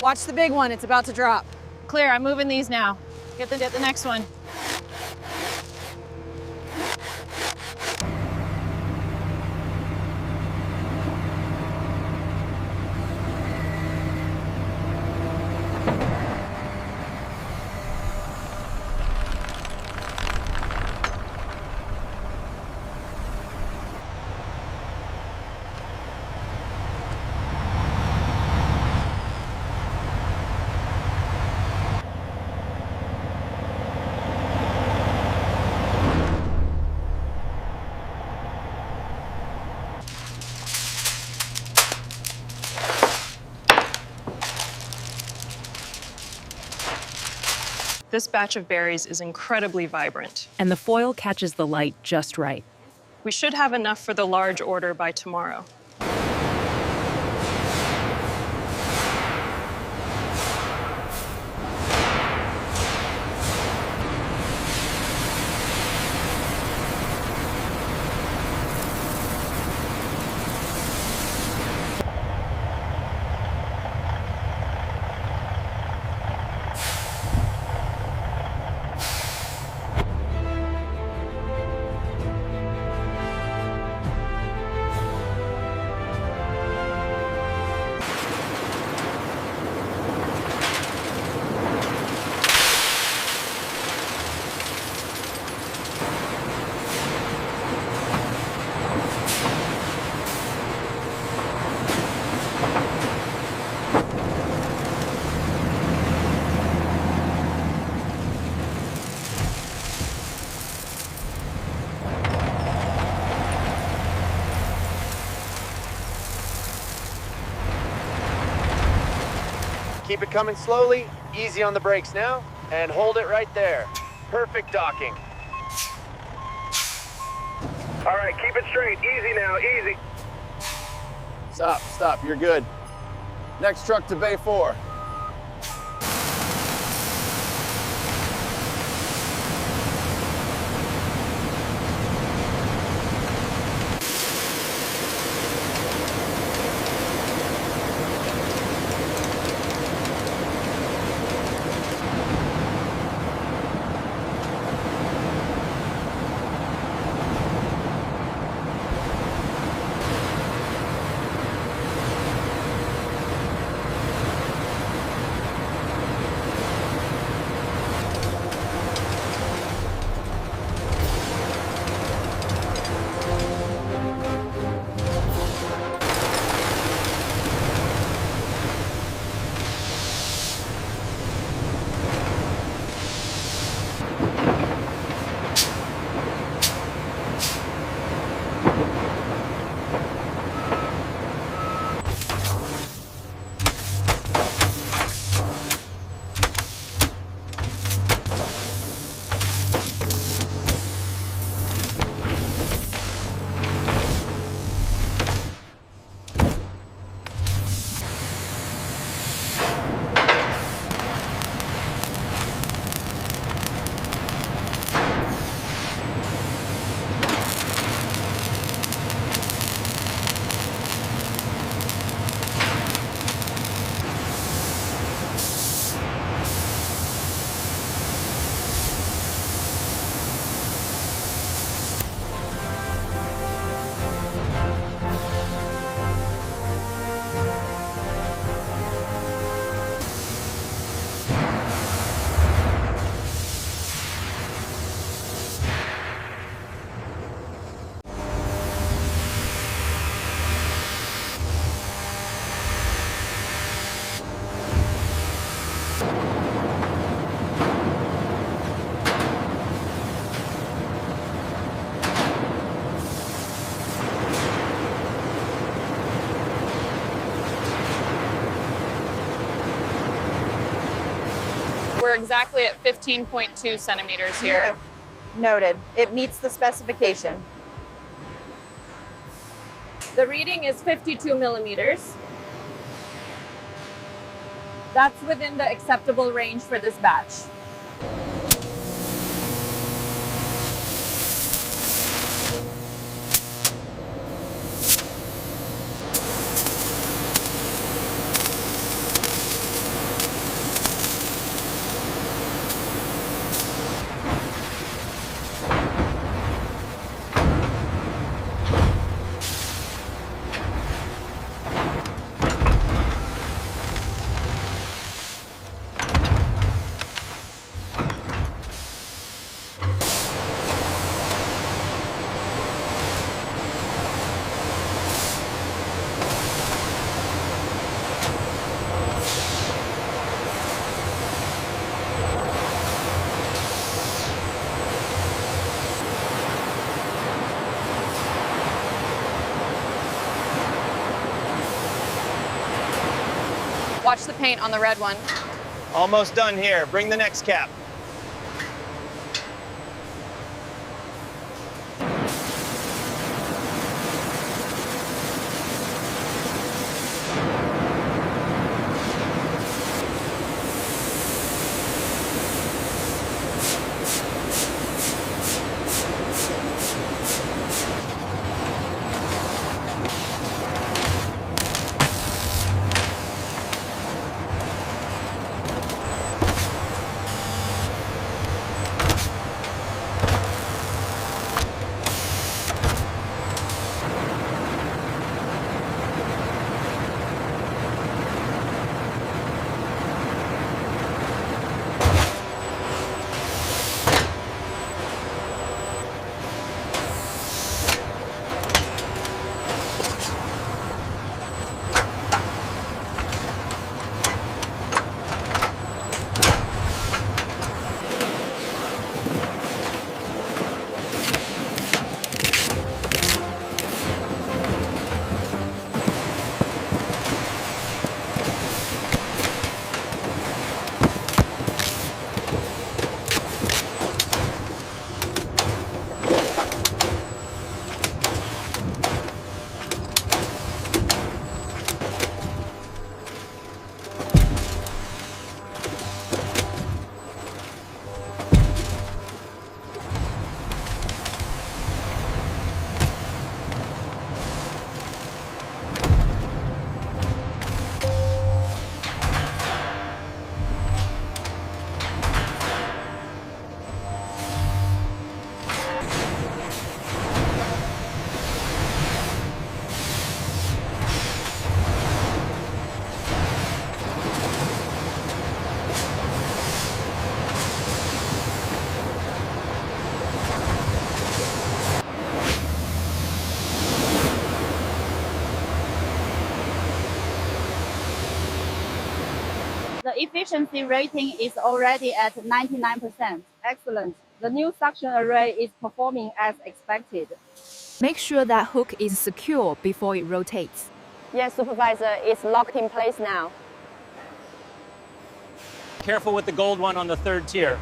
Watch the big one, it's about to drop. Clear, I'm moving these now. Get the next one. This batch of berries is incredibly vibrant. And the foil catches the light just right. We should have enough for the large order by tomorrow. Keep it coming slowly, easy on the brakes now, and hold it right there. Perfect docking. All right, keep it straight, easy now, easy. Stop, you're good. Next truck to Bay 4. We're exactly at 15.2 centimeters here. Noted. It meets the specification. The reading is 52 millimeters. That's within the acceptable range for this batch. Watch the paint on the red one. Almost done here. Bring the next cap. The efficiency rating is already at 99%. Excellent. The new suction array is performing as expected. Make sure that hook is secure before it rotates. Yes, Supervisor, it's locked in place now. Careful with the gold one on the third tier.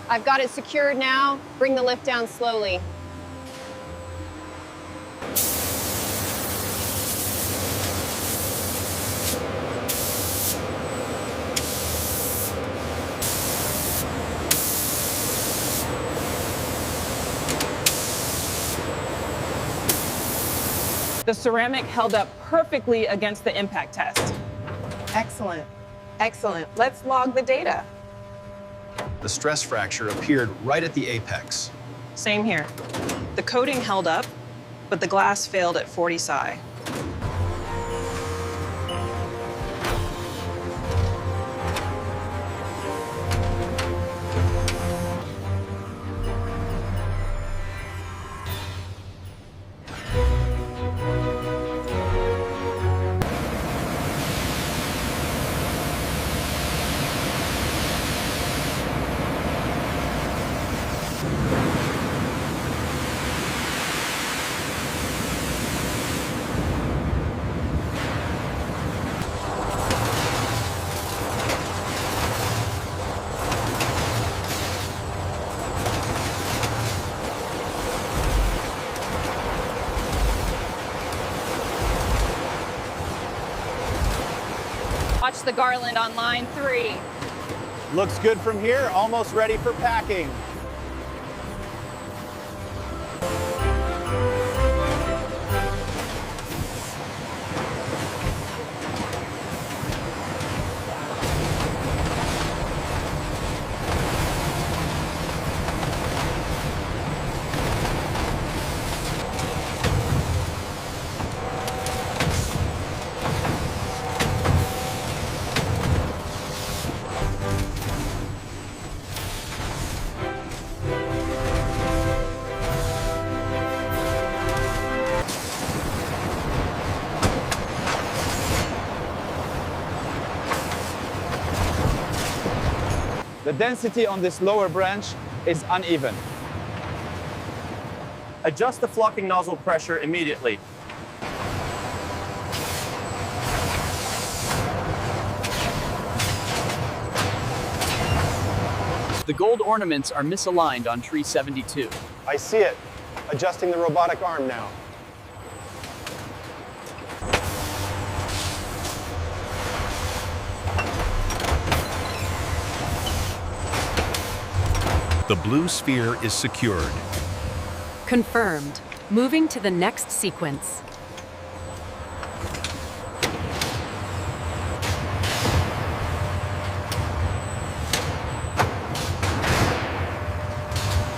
I've got it secured now. Bring the lift down slowly. The ceramic held up perfectly against the impact test. Excellent. Excellent. Let's log the data. The stress fracture appeared right at the apex. Same here. The coating held up, but the glass failed at 40 psi. Watch the garland on line 3. Looks good from here. Almost ready for packing. The density on this lower branch is uneven. Adjust the flocking nozzle pressure immediately. The gold ornaments are misaligned on tree 72. I see it. Adjusting the robotic arm now. The blue sphere is secured. Confirmed. Moving to the next sequence.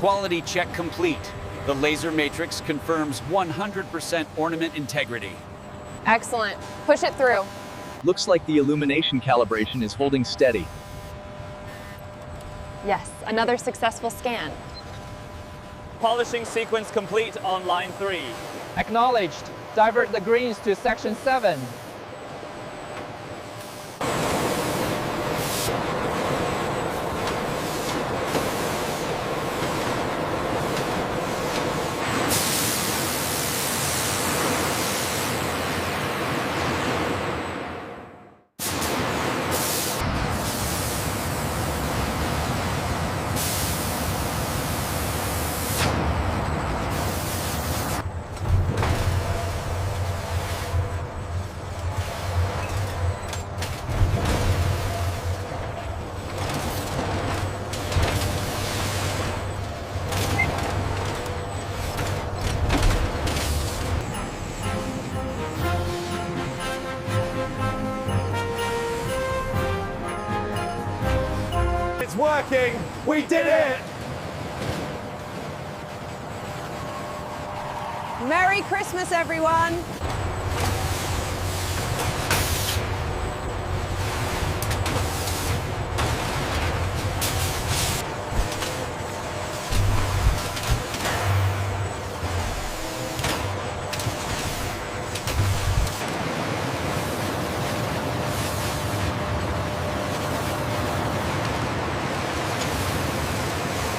Quality check complete. The laser matrix confirms 100% ornament integrity. Excellent. Push it through. Looks like the illumination calibration is holding steady. Yes, another successful scan. Polishing sequence complete on line 3. Acknowledged. Divert the greens to section 7. It's working! We did it! Merry Christmas, everyone!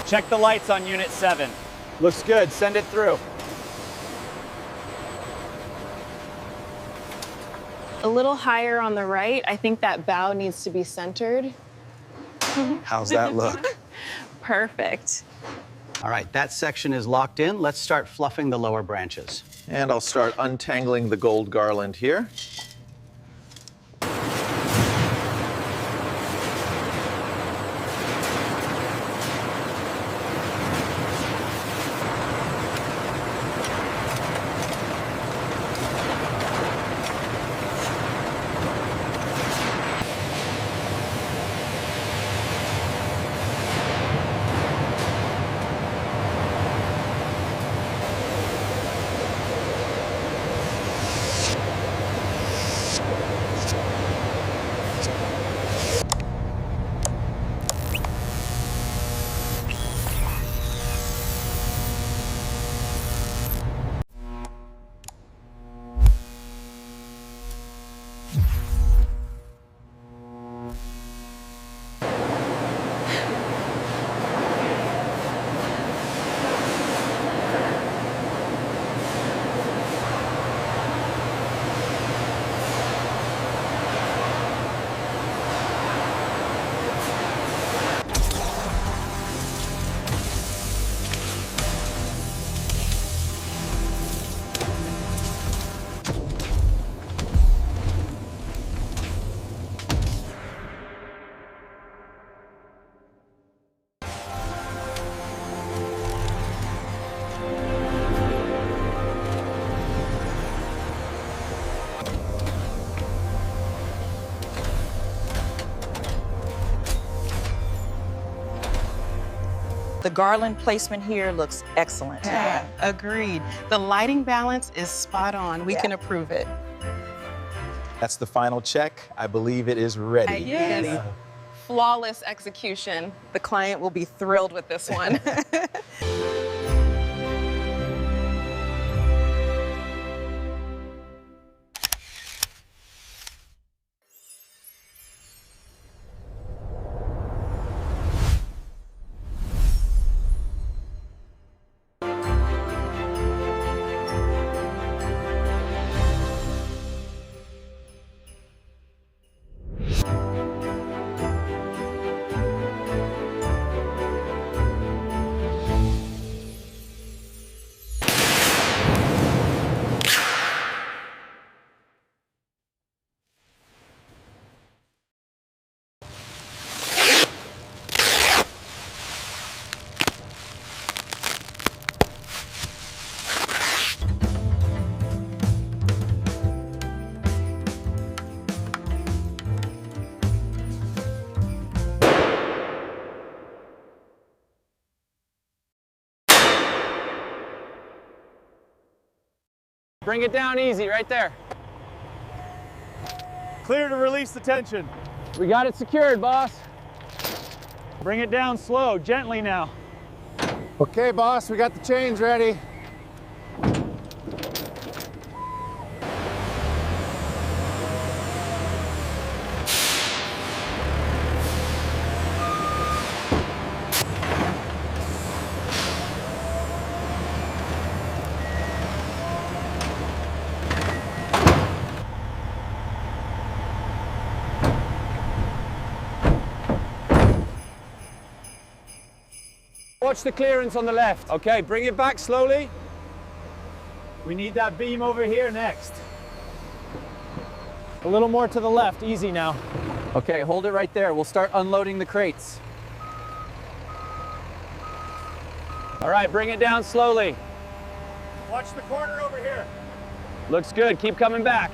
Check the lights on Unit 7. Looks good. Send it through. A little higher on the right. I think that bow needs to be centered. How's that look? Perfect. All right, that section is locked in. Let's start fluffing the lower branches. And I'll start untangling the gold garland here. The garland placement here looks excellent. Yeah. Agreed. The lighting balance is spot on. We can approve it. That's the final check. I believe it is ready. Yes. Flawless execution. The client will be thrilled with this one. Bring it down easy, right there. Clear to release the tension. We got it secured, boss. Bring it down slow, gently now. Okay, boss, we got the chains ready. Watch the clearance on the left. Okay, bring it back slowly. We need that beam over here next. A little more to the left, easy now. Okay, hold it right there. We'll start unloading the crates. All right, bring it down slowly. Watch the corner over here. Looks good, keep coming back.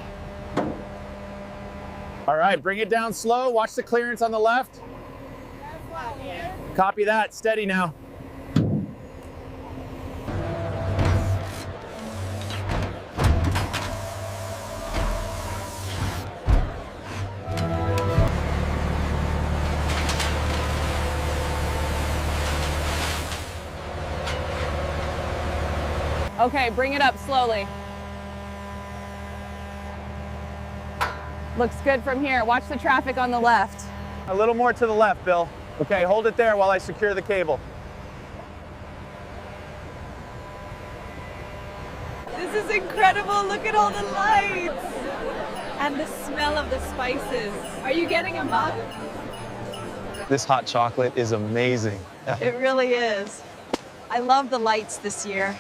All right, bring it down slow. Watch the clearance on the left. Copy that, steady now. Okay, bring it up slowly. Looks good from here. Watch the traffic on the left. A little more to the left, Bill. Okay, hold it there while I secure the cable. This is incredible. Look at all the lights. And the smell of the spices. Are you getting a mug? This hot chocolate is amazing. It really is. I love the lights this year.